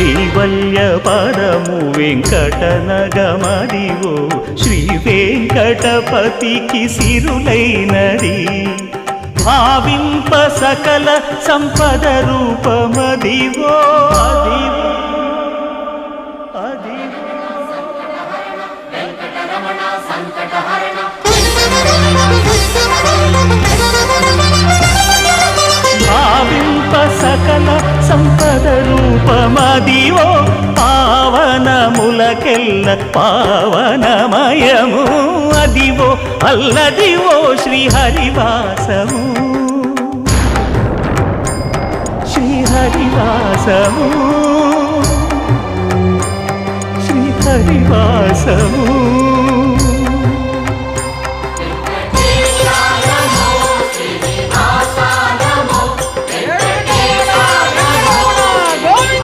కైవల్య పదము వెంకటనగమదివో శ్రీ వెంకటపతికి సిరులైనది భావింప సకల సంపద రూపమదివో అదివో భావింప సకల సంపద రూపమదివో పావనములకెల్ల పావనమయము అదివో అల్లదివో శ్రీహరివాసము శ్రీహరివాసము శ్రీహరివాసము